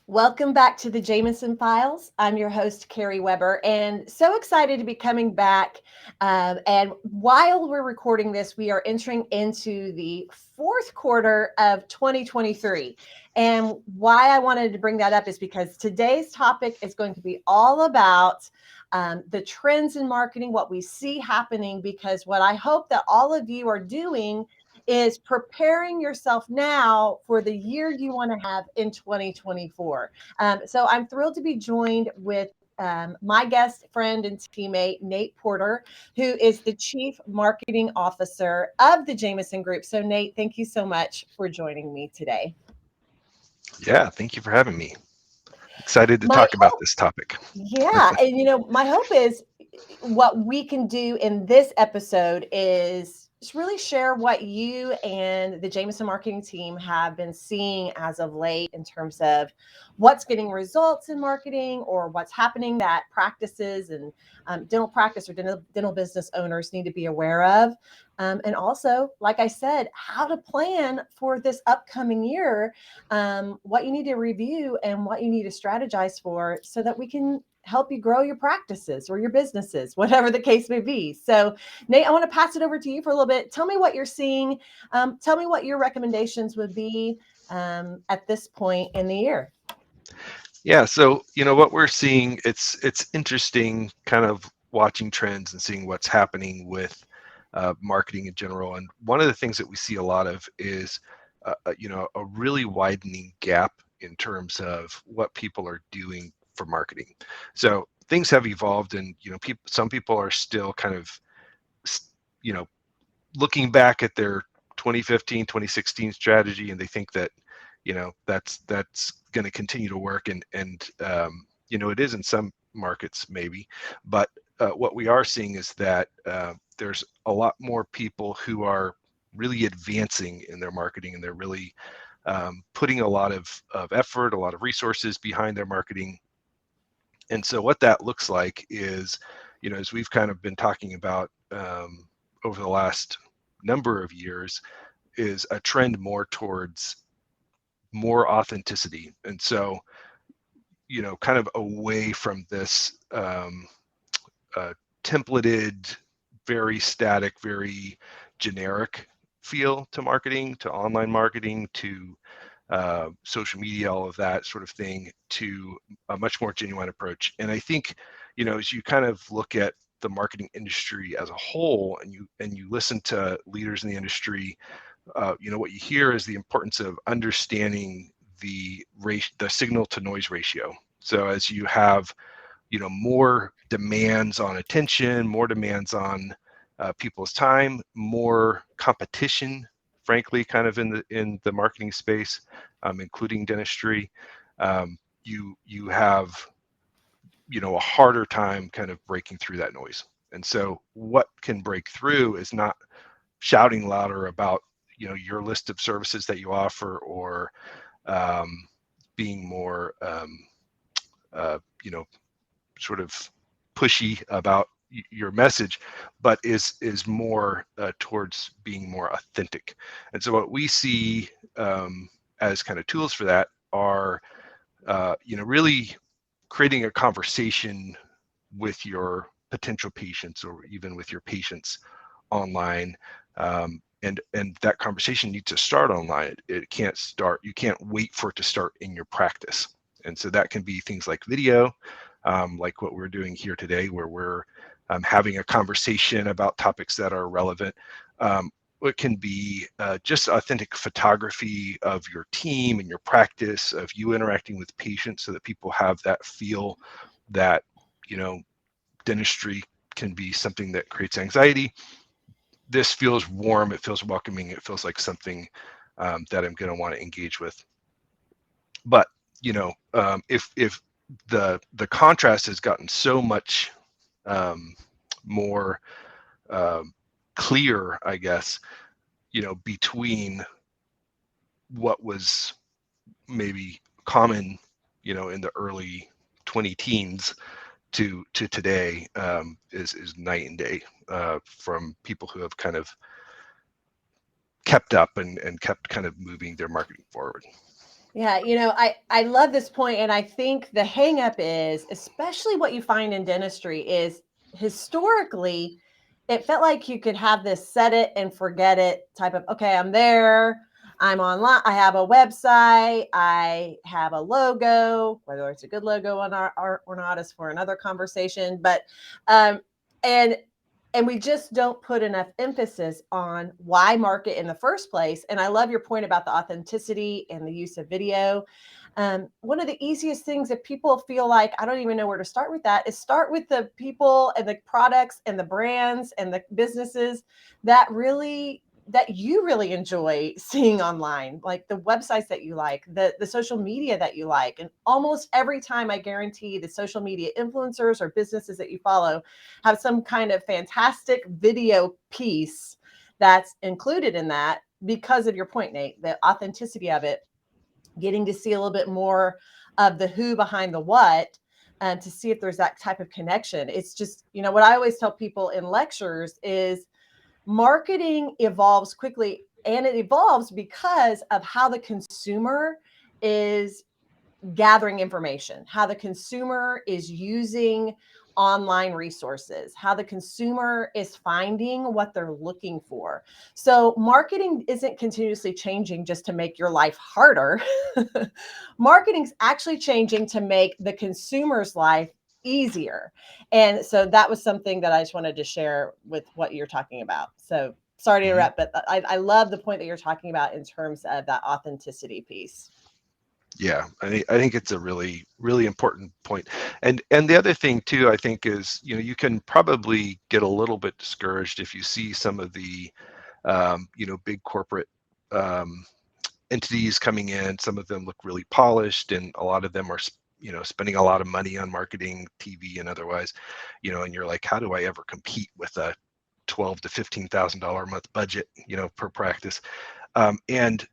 Welcome back to the Jameson Files. I'm your host, Carrie Weber, and so excited to be coming back. And while we're recording this, we are entering into the fourth quarter of 2023. And why I wanted to bring that up is because today's topic is going to be all about the trends in marketing, what we see happening, because what I hope that all of you are doing is preparing yourself now for the year you want to have in 2024. So I'm thrilled to be joined with my guest friend and teammate, Nate Porter, who is the Chief Marketing Officer of the Jameson Group. So, Nate, thank you so much for joining me today. Yeah, thank you for having me. Excited to My talk about this topic. Yeah. And, my hope is what we can do in this episode is just really share what you and the Jameson marketing team have been seeing as of late in terms of what's getting results in marketing or what's happening that practices and dental practice or dental business owners need to be aware of. And also, like I said, how to plan for this upcoming year, what you need to review and what you need to strategize for so that we can help you grow your practices or your businesses, whatever the case may be. So, Nate, I want to pass it over to you for a little bit. Tell me what you're seeing. Tell me what your recommendations would be at this point in the year. Yeah, so what we're seeing, it's interesting kind of watching trends and seeing what's happening with marketing in general. And one of the things that we see a lot of is a really widening gap in terms of what people are doing for marketing. So things have evolved, and some people are still kind of you know looking back at their 2015 2016 strategy, and they think that that's going to continue to work, and it is in some markets maybe, but what we are seeing is that there's a lot more people who are really advancing in their marketing, and they're really putting a lot of effort, a lot of resources behind their marketing. And so what that looks like is, as we've kind of been talking about over the last number of years, is a trend more towards more authenticity. And so, kind of away from this templated, very static, very generic feel to marketing, to online marketing, to social media, all of that sort of thing, to a much more genuine approach. And I think, as you kind of look at the marketing industry as a whole, and you listen to leaders in the industry, what you hear is the importance of understanding the signal to noise ratio. So as you have, more demands on attention, more demands on people's time, more competition, frankly, kind of in the marketing space, including dentistry, you have a harder time kind of breaking through that noise. And so what can break through is not shouting louder about your list of services that you offer, or being more sort of pushy about your message, but is more towards being more authentic. And so what we see as kind of tools for that are really creating a conversation with your potential patients, or even with your patients online. And that conversation needs to start online. It can't start, you can't wait for it to start in your practice. And so that can be things like video, like what we're doing here today, where we're having a conversation about topics that are relevant. It can be just authentic photography of your team and your practice, of you interacting with patients, so that people have that feel that, dentistry can be something that creates anxiety. This feels warm, it feels welcoming, it feels like something that I'm going to want to engage with. But if the contrast has gotten so much more clear, I guess, between what was maybe common, in the early 20 teens to today, is night and day, from people who have kind of kept up and kept kind of moving their marketing forward. Yeah, I love this point, and I think the hang up is, especially what you find in dentistry, is historically it felt like you could have this set it and forget it type of, okay, I'm there, I'm online, I have a website, I have a logo, whether it's a good logo or not is for another conversation, but um and we just don't put enough emphasis on why market in the first place. And I love your point about the authenticity and the use of video. One of the easiest things, if people feel like I don't even know where to start with that, is start with the people and the products and the brands and the businesses that you really enjoy seeing online, like the websites that you like, the social media that you like. And almost every time, I guarantee the social media influencers or businesses that you follow have some kind of fantastic video piece that's included in that, because of your point, Nate, the authenticity of it, getting to see a little bit more of the who behind the what, and to see if there's that type of connection. It's just, what I always tell people in lectures is marketing evolves quickly, and it evolves because of how the consumer is gathering information, how the consumer is using online resources, how the consumer is finding what they're looking for. So, marketing isn't continuously changing just to make your life harder. Marketing's actually changing to make the consumer's life easier. And so that was something that I just wanted to share with what you're talking about. So, sorry to Mhm. interrupt, but I love the point that you're talking about in terms of that authenticity piece. Yeah, I think it's a really really important point. And the other thing too, I think, is you can probably get a little bit discouraged if you see some of the big corporate um, entities coming in. Some of them look really polished, and a lot of them are spending a lot of money on marketing, TV, and otherwise. And you're like, how do I ever compete with a 12 to $15,000 a month budget, per practice? And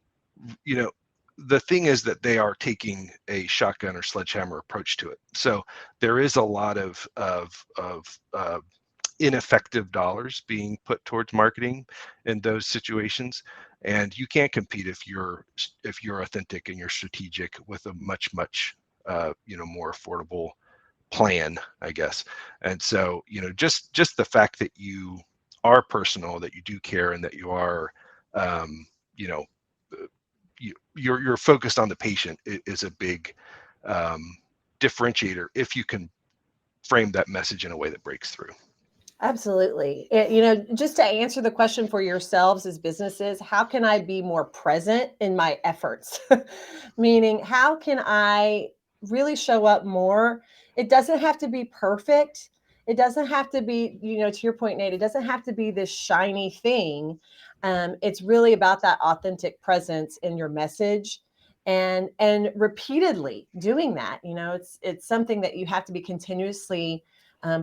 you know, the thing is that they are taking a shotgun or sledgehammer approach to it. So there is a lot of ineffective dollars being put towards marketing in those situations, and you can't compete if you're authentic and you're strategic with a much more affordable plan, I guess. And so just the fact that you are personal, that you do care, and that you are um, you know you're focused on the patient is a big um, differentiator if you can frame that message in a way that breaks through. Absolutely. Just to answer the question for yourselves as businesses, how can I be more present in my efforts? Meaning, how can I really show up more? It doesn't have to be perfect. It doesn't have to be, to your point, Nate, it doesn't have to be this shiny thing. It's really about that authentic presence in your message, and repeatedly doing that. It's something that you have to be continuously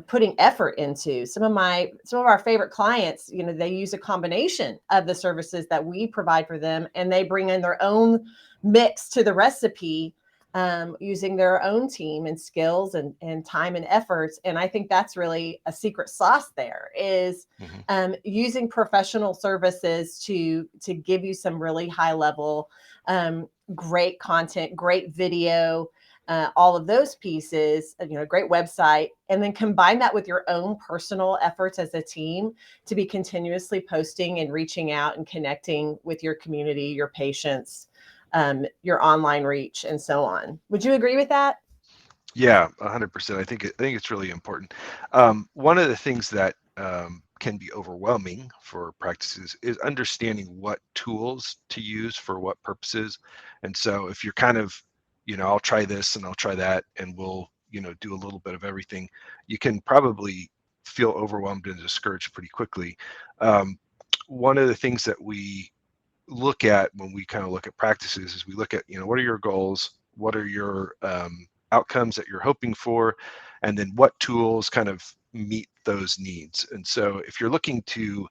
putting effort into. Some of our favorite clients, they use a combination of the services that we provide for them, and they bring in their own mix to the recipe, using their own team and skills and time and efforts. And I think that's really a secret sauce there, is Mhm. using professional services to give you some really high level, great content, great video, all of those pieces, great website, and then combine that with your own personal efforts as a team to be continuously posting and reaching out and connecting with your community, your patients, your online reach, and so on. Would you agree with that? Yeah, 100%. I think it's really important. One of the things that can be overwhelming for practices is understanding what tools to use for what purposes. And so if you're kind of, I'll try this and I'll try that, and we'll, do a little bit of everything, you can probably feel overwhelmed and discouraged pretty quickly. Um, One of the things that we look at when we kind of look at practices is we look at, what are your goals, what are your outcomes that you're hoping for, and then what tools kind of meet those needs. And so if you're looking to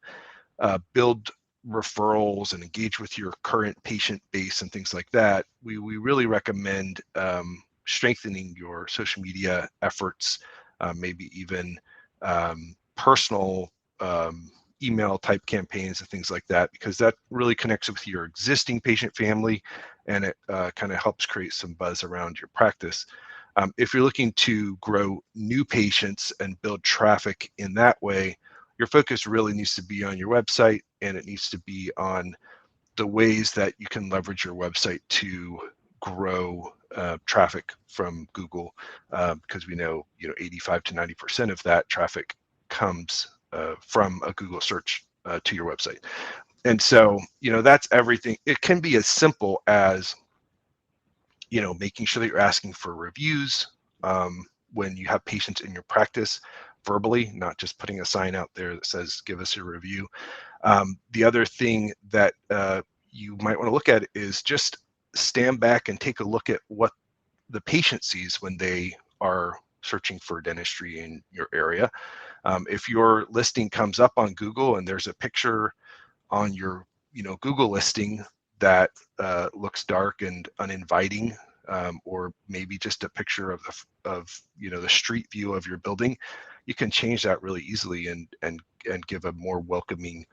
build referrals and engage with your current patient base and things like that, we really recommend strengthening your social media efforts, maybe even personal email type campaigns and things like that, because that really connects with your existing patient family, and it kind of helps create some buzz around your practice. If you're looking to grow new patients and build traffic in that way, your focus really needs to be on your website, and it needs to be on the ways that you can leverage your website to grow traffic from Google, because we know 85 to 90% of that traffic comes from a Google search to your website. And so that's everything. It can be as simple as making sure that you're asking for reviews when you have patients in your practice verbally, not just putting a sign out there that says give us a review. The other thing that you might want to look at is just stand back and take a look at what the patient sees when they are searching for dentistry in your area. If your listing comes up on Google and there's a picture on your Google listing that looks dark and uninviting, or maybe just a picture of the street view of your building, you can change that really easily and give a more welcoming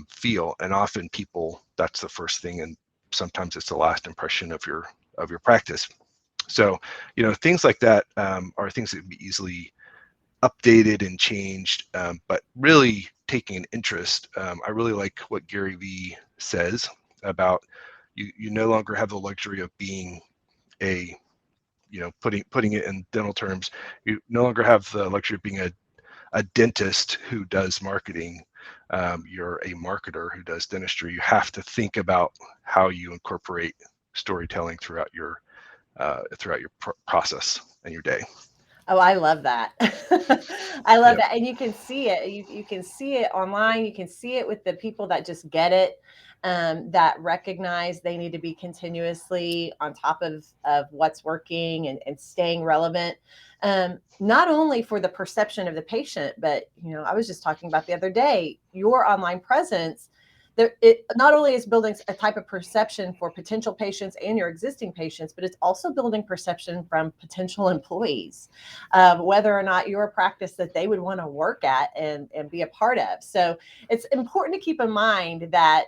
feel. And often people, that's the first thing, and sometimes it's the last impression of your practice. So things like that are things that can be easily updated and changed, but really taking an interest. I really like what Gary Vee says about you no longer have the luxury of being a putting it in dental terms, you no longer have the luxury of being a dentist who does marketing. You're a marketer who does dentistry. You have to think about how you incorporate storytelling throughout your process and your day. Oh, I love that. I love Yep. that. And you can see it. You can see it online. You can see it with the people that just get it, that recognize they need to be continuously on top of what's working and staying relevant. Not only for the perception of the patient, but I was just talking about the other day, your online presence. It not only is building a type of perception for potential patients and your existing patients, but it's also building perception from potential employees, whether or not you're a practice that they would want to work at and be a part of. So it's important to keep in mind that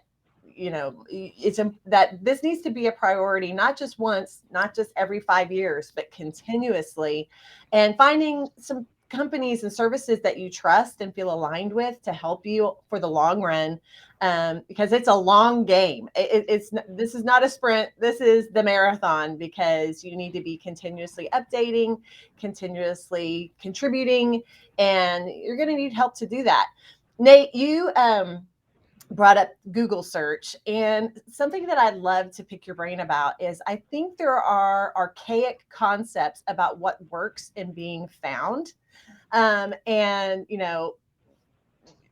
that this needs to be a priority, not just once, not just every 5 years, but continuously, and finding some companies and services that you trust and feel aligned with to help you for the long run, because it's a long game. This is not a sprint. This is the marathon, because you need to be continuously updating, continuously contributing, and you're going to need help to do that. Nate, you brought up Google search, and something that I'd love to pick your brain about is I think there are archaic concepts about what works in being found. And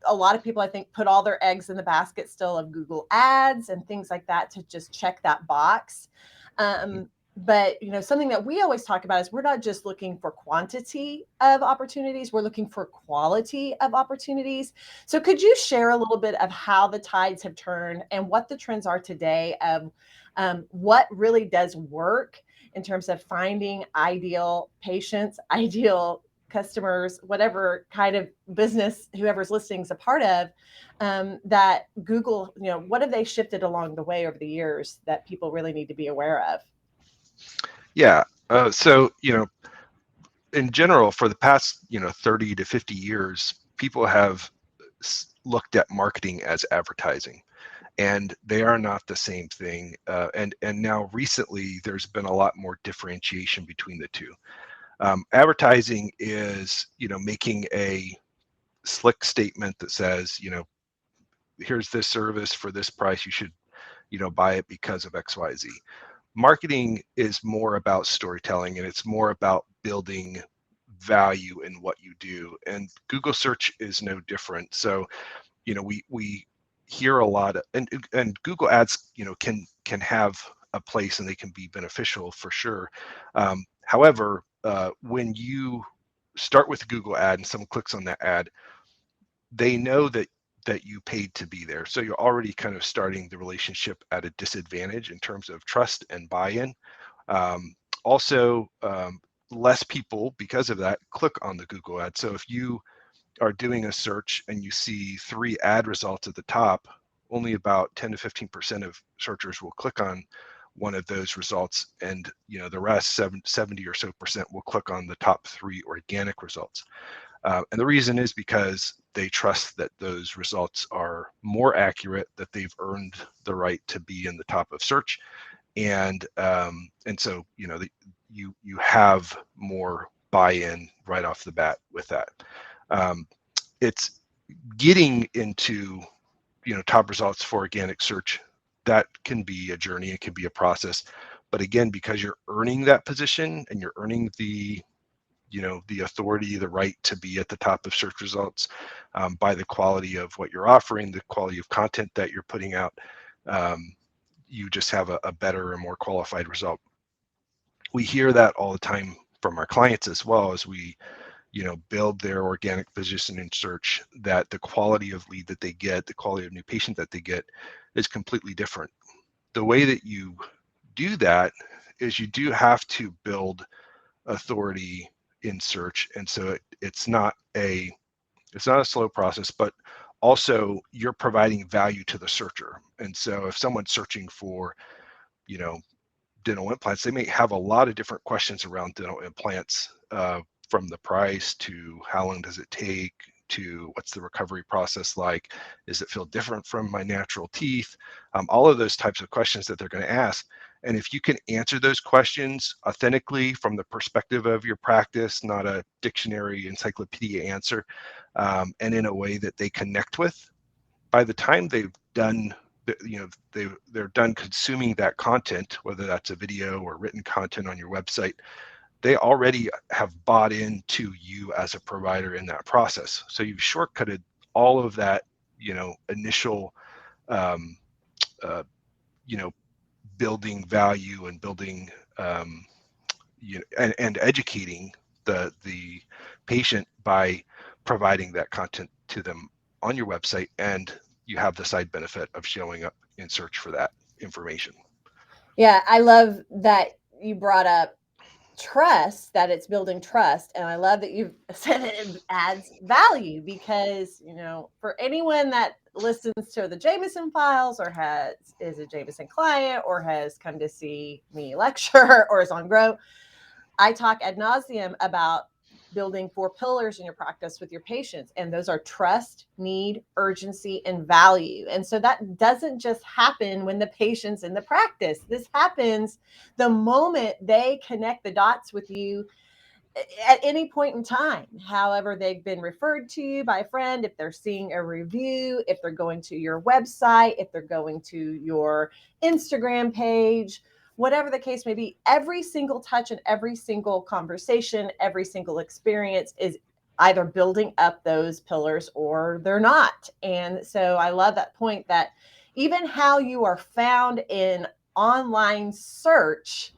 a lot of people, I think, put all their eggs in the basket still of Google ads and things like that to just check that box. But something that we always talk about is we're not just looking for quantity of opportunities, we're looking for quality of opportunities. So could you share a little bit of how the tides have turned and what the trends are today of what really does work in terms of finding ideal patients, ideal customers, whatever kind of business whoever's listening is a part of, that Google, what have they shifted along the way over the years that people really need to be aware of? Yeah. So in general, for the past 30 to 50 years, people have looked at marketing as advertising, and they are not the same thing. And now recently, there's been a lot more differentiation between the two. Advertising is making a slick statement that says here's this service for this price, you should buy it because of XYZ. Marketing is more about storytelling, and it's more about building value in what you do, and Google search is no different. So we hear a lot of, and Google ads can have a place, and they can be beneficial for sure. However, when you start with a Google ad and someone clicks on that ad, they know that you paid to be there. So you're already kind of starting the relationship at a disadvantage in terms of trust and buy-in. Also, less people, because of that, click on the Google ad. So if you are doing a search and you see 3 ad results at the top, only about 10 to 15% of searchers will click on one of those results, and the rest 70 or so percent will click on the top 3 organic results. And the reason is because they trust that those results are more accurate, that they've earned the right to be in the top of search, and so you have more buy-in right off the bat with that. It's getting into top results for organic search. That can be a journey, it can be a process, but again, because you're earning that position and you're earning the the authority, the right to be at the top of search results, by the quality of what you're offering, the quality of content that you're putting out, you just have a better and more qualified result. We hear that all the time from our clients as well, as we build their organic position in search, that the quality of lead that they get, the quality of new patient that they get is completely different. The way that you do that is you do have to build authority in search, and so it's not a slow process, but also you're providing value to the searcher. And so if someone's searching for dental implants, they may have a lot of different questions around dental implants, from the price to how long does it take to what's the recovery process like, does it feel different from my natural teeth, all of those types of questions that they're going to ask. And if you can answer those questions authentically from the perspective of your practice, not a dictionary encyclopedia answer, and in a way that they connect with, by the time they've done they're done consuming that content, whether that's a video or written content on your website, they already have bought into you as a provider in that process. So you've shortcutted all of that, initial, building value and building, and educating the patient by providing that content to them on your website, and you have the side benefit of showing up in search for that information. Yeah, I love that you brought up trust, that it's building trust. And I love that you've said it adds value, because, for anyone that listens to the Jameson Files or is a Jameson client or has come to see me lecture or is on Grow, I talk ad nauseum about building 4 pillars in your practice with your patients. And those are trust, need, urgency, and value. And so that doesn't just happen when the patient's in the practice. This happens the moment they connect the dots with you at any point in time. However, they've been referred to you by a friend, if they're seeing a review, if they're going to your website, if they're going to your Instagram page, whatever the case may be. Every single touch and every single conversation, every single experience is either building up those pillars or they're not. And so I love that point, that even how you are found in online search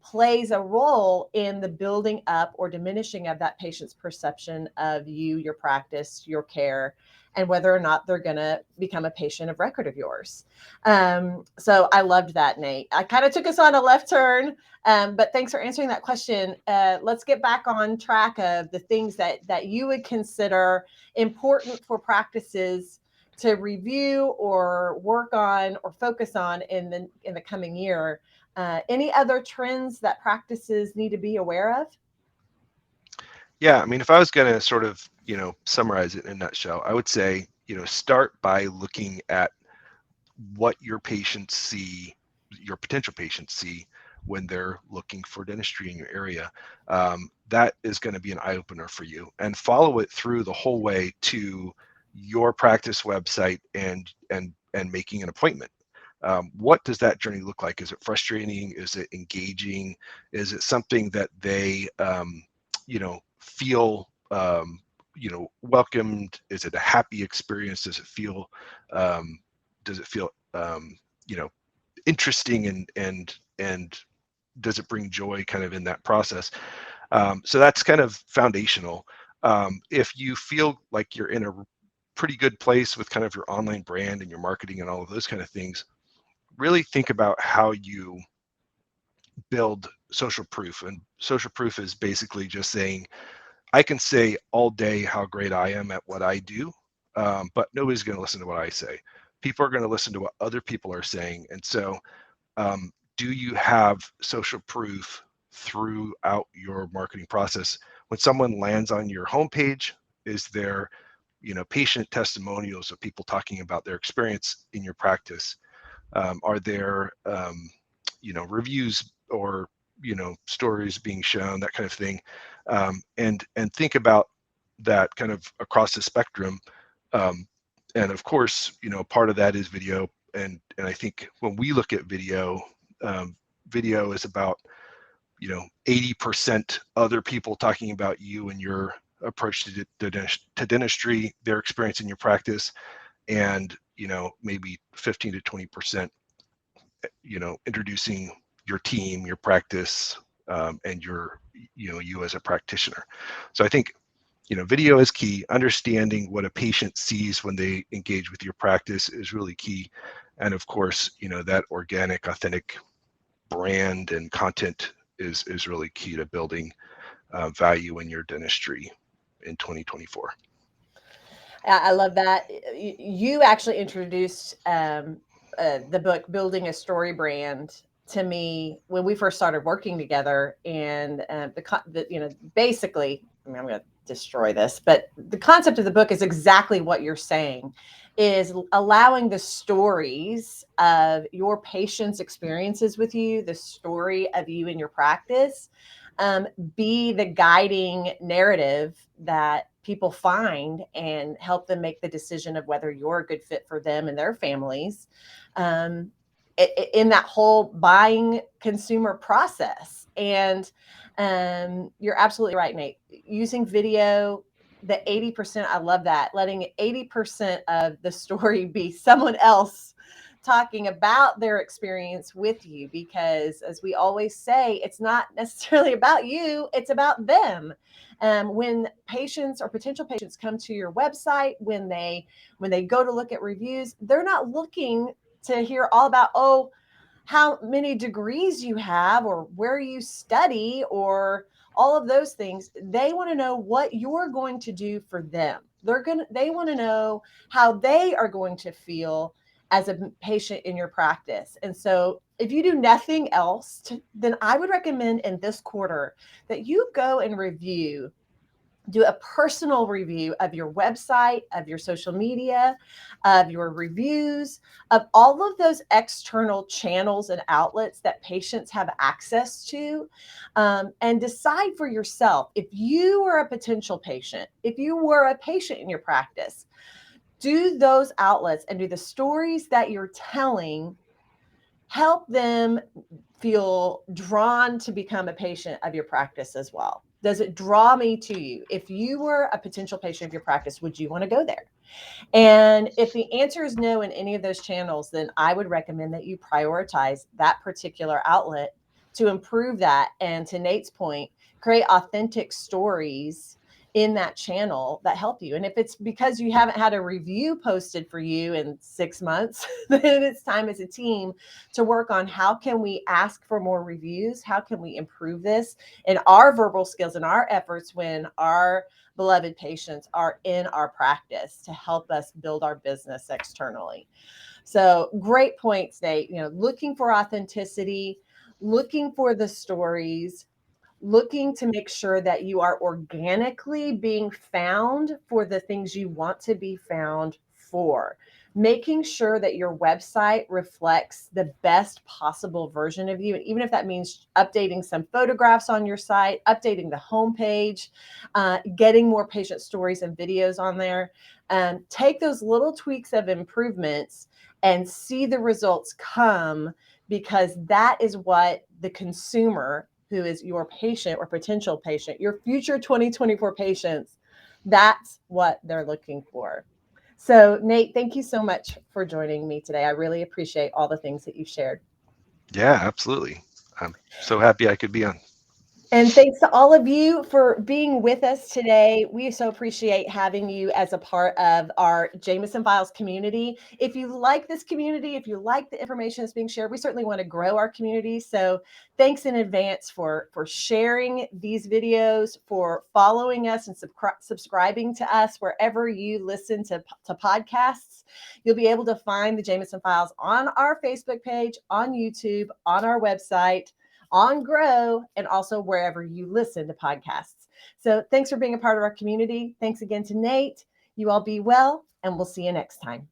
plays a role in the building up or diminishing of that patient's perception of you, your practice, your care, and whether or not they're going to become a patient of record of yours. So I loved that, Nate. I kind of took us on a left turn, but thanks for answering that question. Let's get back on track of the things that you would consider important for practices to review or work on or focus on in the coming year. Any other trends that practices need to be aware of? Yeah, I mean, if I was going to sort of, summarize it in a nutshell, I would say, start by looking at what your patients see, your potential patients see when they're looking for dentistry in your area. That is going to be an eye opener for you, and follow it through the whole way to your practice website and making an appointment. What does that journey look like? Is it frustrating? Is it engaging? Is it something that they, feel, welcomed? Is it a happy experience? Does it feel, does it feel, interesting, and does it bring joy kind of in that process? So that's kind of foundational. If you feel like you're in a pretty good place with kind of your online brand and your marketing and all of those kind of things, really think about how you build social proof. And social proof is basically just saying, I can say all day how great I am at what I do, but nobody's going to listen to what I say. People are going to listen to what other people are saying. And so, do you have social proof throughout your marketing process? When someone lands on your homepage, is there, patient testimonials of people talking about their experience in your practice? Are there, reviews or, stories being shown, that kind of thing? And think about that kind of across the spectrum. Um, and of course, part of that is video. And I think when we look at video, video is about 80% other people talking about you and your approach to dentistry, their experience in your practice, and maybe 15 to 20% introducing your team, your practice, and you as a practitioner. So I think video is key. Understanding what a patient sees when they engage with your practice is really key. And of course, that organic, authentic brand and content is really key to building value in your dentistry in 2024. I love that. You actually introduced the book "Building a Story Brand" to me when we first started working together, and basically, I mean, I'm going to destroy this, but the concept of the book is exactly what you're saying, is allowing the stories of your patients' experiences with you, the story of you in your practice, be the guiding narrative that people find and help them make the decision of whether you're a good fit for them and their families, um, in that whole buying consumer process. And you're absolutely right, Nate. Using video, the 80%, I love that. Letting 80% of the story be someone else talking about their experience with you, because as we always say, it's not necessarily about you, it's about them. When patients or potential patients come to your website, when they go to look at reviews, they're not looking to hear all about, oh, how many degrees you have or where you study or all of those things. They want to know what you're going to do for them. They want to know how they are going to feel as a patient in your practice. And so if you do nothing else, then I would recommend in this quarter that you go and do a personal review of your website, of your social media, of your reviews, of all of those external channels and outlets that patients have access to, and decide for yourself, if you were a potential patient, if you were a patient in your practice, do those outlets and do the stories that you're telling help them feel drawn to become a patient of your practice as well? Does it draw me to you? If you were a potential patient of your practice, would you want to go there? And if the answer is no in any of those channels, then I would recommend that you prioritize that particular outlet to improve that. And to Nate's point, create authentic stories in that channel that help you. And if it's because you haven't had a review posted for you in 6 months, then it's time as a team to work on how can we ask for more reviews? How can we improve this in our verbal skills and our efforts when our beloved patients are in our practice to help us build our business externally? So great points, Nate. Looking for authenticity, looking for the stories, looking to make sure that you are organically being found for the things you want to be found for. Making sure that your website reflects the best possible version of you. And even if that means updating some photographs on your site, updating the homepage, getting more patient stories and videos on there, take those little tweaks of improvements and see the results come, because that is what the consumer, who is your patient or potential patient, your future 2024 patients, that's what they're looking for. So, Nate, thank you so much for joining me today. I really appreciate all the things that you shared. Yeah, absolutely. I'm so happy I could be on. And thanks to all of you for being with us today. We so appreciate having you as a part of our Jameson Files community. If you like this community, if you like the information that's being shared, we certainly want to grow our community. So thanks in advance for sharing these videos, for following us and subscribing to us wherever you listen to podcasts. You'll be able to find the Jameson Files on our Facebook page, on YouTube, on our website, on Grow, and also wherever you listen to podcasts. So thanks for being a part of our community. Thanks again to Nate. You all be well, and we'll see you next time.